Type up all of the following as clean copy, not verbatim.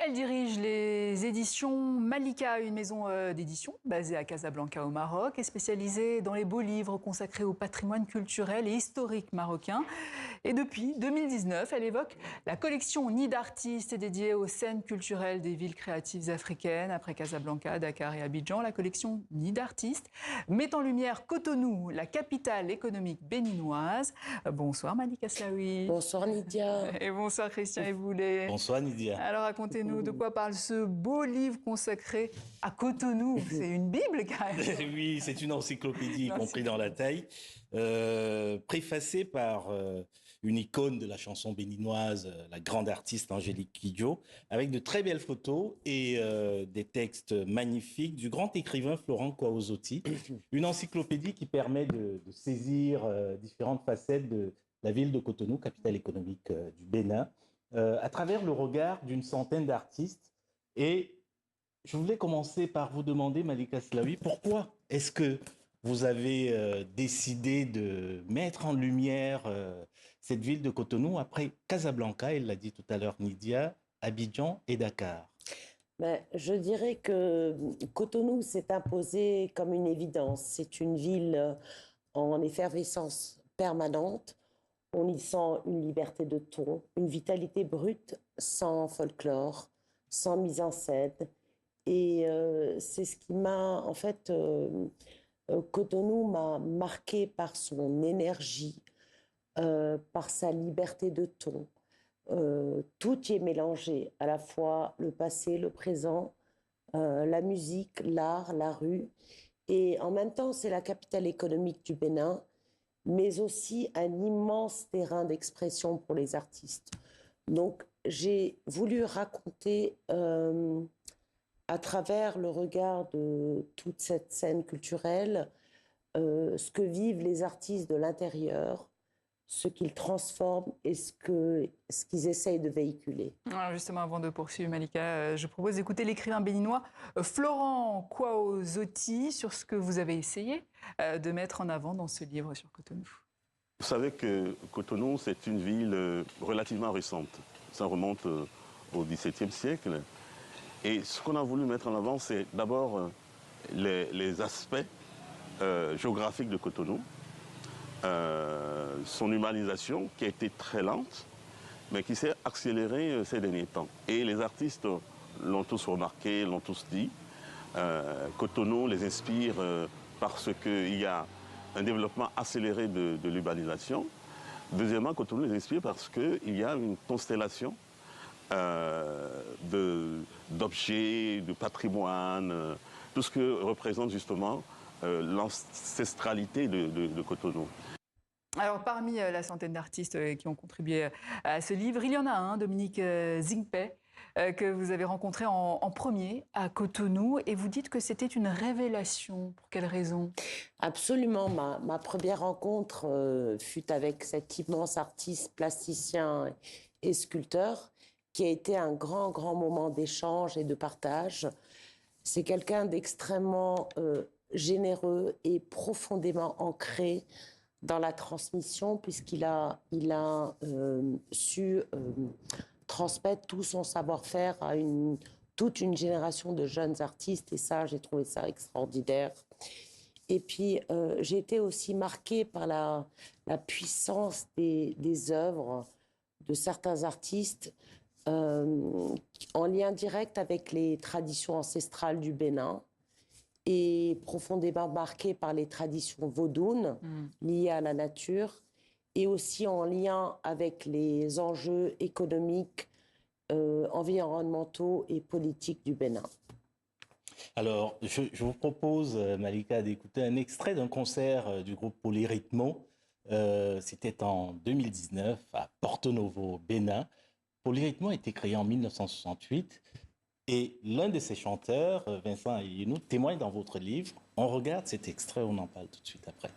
Elle dirige les éditions Malika, une maison d'édition basée à Casablanca au Maroc et spécialisée dans les beaux livres consacrés au patrimoine culturel et historique marocain. Et depuis 2019, elle évoque la collection Nid d'artistes dédiée aux scènes culturelles des villes créatives africaines. Après Casablanca, Dakar et Abidjan, la collection Nid d'artistes met en lumière Cotonou, la capitale économique béninoise. Bonsoir Malika Slaoui. Bonsoir Nidia. Et bonsoir Christian Eboulet. Bonsoir Nidia. Alors racontez-nous de quoi parle ce beau livre consacré à Cotonou. C'est une Bible quand même. Oui, c'est une encyclopédie, y compris dans la taille, préfacée par une icône de la chanson béninoise, la grande artiste Angélique Kidjo, avec de très belles photos et des textes magnifiques du grand écrivain Florent Kwaozotti. Une encyclopédie qui permet de saisir différentes facettes de la ville de Cotonou, capitale économique du Bénin, à travers le regard d'une centaine d'artistes. Et je voulais commencer par vous demander, Malika Slaoui, pourquoi est-ce que vous avez décidé de mettre en lumière cette ville de Cotonou après Casablanca, elle l'a dit tout à l'heure Nidia, Abidjan et Dakar? Je dirais que Cotonou s'est imposé comme une évidence. C'est une ville en effervescence permanente. On y sent une liberté de ton, une vitalité brute, sans folklore, sans mise en scène. Et c'est ce qui m'a, en fait, Cotonou m'a marqué par son énergie, par sa liberté de ton. Tout y est mélangé, à la fois le passé, le présent, la musique, l'art, la rue. Et en même temps, c'est la capitale économique du Bénin, mais aussi un immense terrain d'expression pour les artistes. Donc, j'ai voulu raconter, à travers le regard de toute cette scène culturelle, ce que vivent les artistes de l'intérieur, ce qu'ils transforment et ce qu'ils essayent de véhiculer. Alors justement, avant de poursuivre Malika, je propose d'écouter l'écrivain béninois Florent Kwaozotti sur ce que vous avez essayé de mettre en avant dans ce livre sur Cotonou. Vous savez que Cotonou, c'est une ville relativement récente. Ça remonte au XVIIe siècle. Et ce qu'on a voulu mettre en avant, c'est d'abord les aspects géographiques de Cotonou, son humanisation qui a été très lente, mais qui s'est accélérée ces derniers temps. Et les artistes l'ont tous remarqué, l'ont tous dit. Cotonou les inspire parce qu'il y a un développement accéléré de l'urbanisation. Deuxièmement, Cotonou les inspire parce qu'il y a une constellation d'objets, de patrimoine, tout ce que représente justement l'ancestralité de Cotonou. Alors, parmi la centaine d'artistes qui ont contribué à ce livre, il y en a un, Dominique Zingpé, que vous avez rencontré en premier à Cotonou, et vous dites que c'était une révélation. Pour quelle raison? Absolument. Ma première rencontre fut avec cet immense artiste plasticien et sculpteur, qui a été un grand, grand moment d'échange et de partage. C'est quelqu'un d'extrêmement généreux et profondément ancré dans la transmission, puisqu'il a su transmettre tout son savoir-faire à toute une génération de jeunes artistes, et ça, j'ai trouvé ça extraordinaire. Et puis, j'ai été aussi marquée par la puissance des œuvres de certains artistes, en lien direct avec les traditions ancestrales du Bénin, et profondément marqué par les traditions vaudounes liées à la nature, et aussi en lien avec les enjeux économiques, environnementaux et politiques du Bénin. Alors, je vous propose, Malika, d'écouter un extrait d'un concert du groupe Polyrythmo. C'était en 2019 à Porto Novo, Bénin. Polyrythmo a été créé en 1968. Et l'un de ses chanteurs, Vincent Ayénou, témoigne dans votre livre. On regarde cet extrait, on en parle tout de suite après.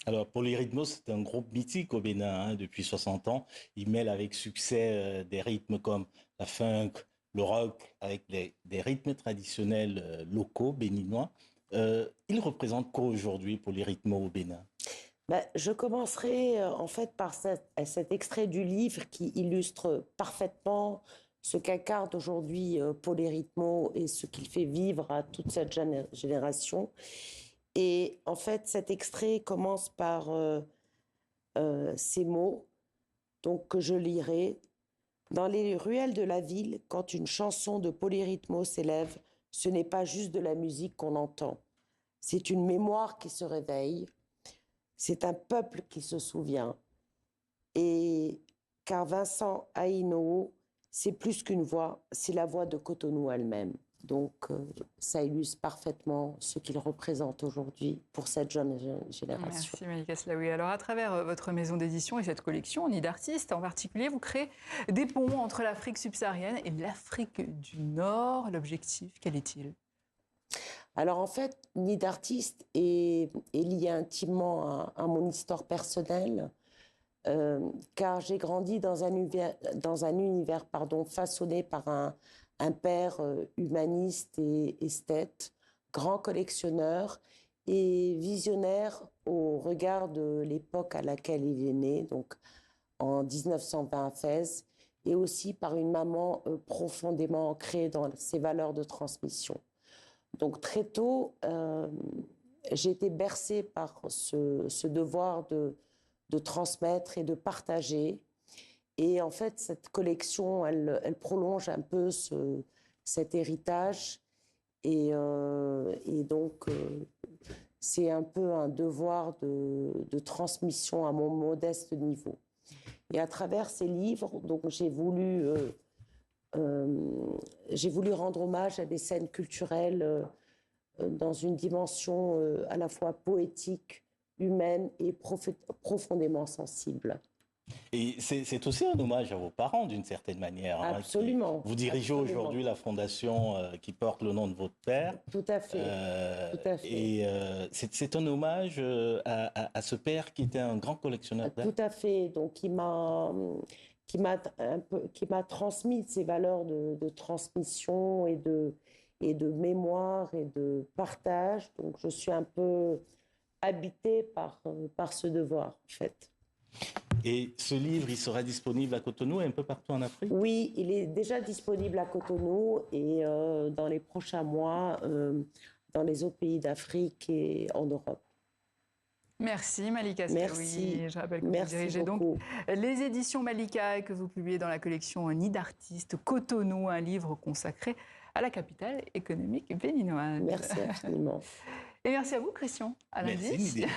Alors, Polyrythmos, c'est un groupe mythique au Bénin hein, depuis 60 ans. Il mêle avec succès des rythmes comme la funk, le rock, avec des rythmes traditionnels locaux béninois. Il représente quoi aujourd'hui, Polyrythmos au Bénin? Ben, je commencerai en fait par cet extrait du livre qui illustre parfaitement ce qu'incarne aujourd'hui Polyrythmos et ce qu'il fait vivre à toute cette génération. Et en fait, cet extrait commence par ces mots, donc que je lirai. Dans les ruelles de la ville, quand une chanson de Polyrythmos s'élève, ce n'est pas juste de la musique qu'on entend. C'est une mémoire qui se réveille. C'est un peuple qui se souvient. Et car Vincent Aïnoo, c'est plus qu'une voix, c'est la voix de Cotonou elle-même. Donc, ça illustre parfaitement ce qu'il représente aujourd'hui pour cette jeune génération. Merci Malika Slaoui. Alors, à travers votre maison d'édition et cette collection, Nid d'artistes en particulier, vous créez des ponts entre l'Afrique subsaharienne et l'Afrique du Nord. L'objectif, quel est-il? Alors, en fait, Nid d'artiste est lié intimement à mon histoire personnelle, car j'ai grandi dans un univers façonné par un père humaniste et esthète, grand collectionneur et visionnaire au regard de l'époque à laquelle il est né, donc en 1920 à Fès, et aussi par une maman profondément ancrée dans ses valeurs de transmission. Donc très tôt, j'ai été bercée par ce devoir de transmettre et de partager. Et en fait, cette collection, elle prolonge un peu cet héritage. Et donc, c'est un peu un devoir de transmission à mon modeste niveau. Et à travers ces livres, donc, j'ai voulu rendre hommage à des scènes culturelles dans une dimension à la fois poétique, humaine et profondément sensible. Et c'est aussi un hommage à vos parents, d'une certaine manière. Absolument. Vous dirigez aujourd'hui la fondation qui porte le nom de votre père. Tout à fait. Tout à fait. Et c'est un hommage à ce père qui était un grand collectionneur d'art. Tout à fait. Donc, qui m'a transmis ces valeurs de transmission et de mémoire et de partage. Donc, je suis un peu habitée par ce devoir, en fait. Et ce livre, il sera disponible à Cotonou et un peu partout en Afrique? Oui, il est déjà disponible à Cotonou et dans les prochains mois, dans les autres pays d'Afrique et en Europe. Merci Malika Slaoui. Merci. Je rappelle que vous dirigez donc les éditions Malika et que vous publiez dans la collection Nid d'artistes Cotonou, un livre consacré à la capitale économique béninoise. Merci infiniment. Et merci à vous Christian. À lundi. Merci Nidia.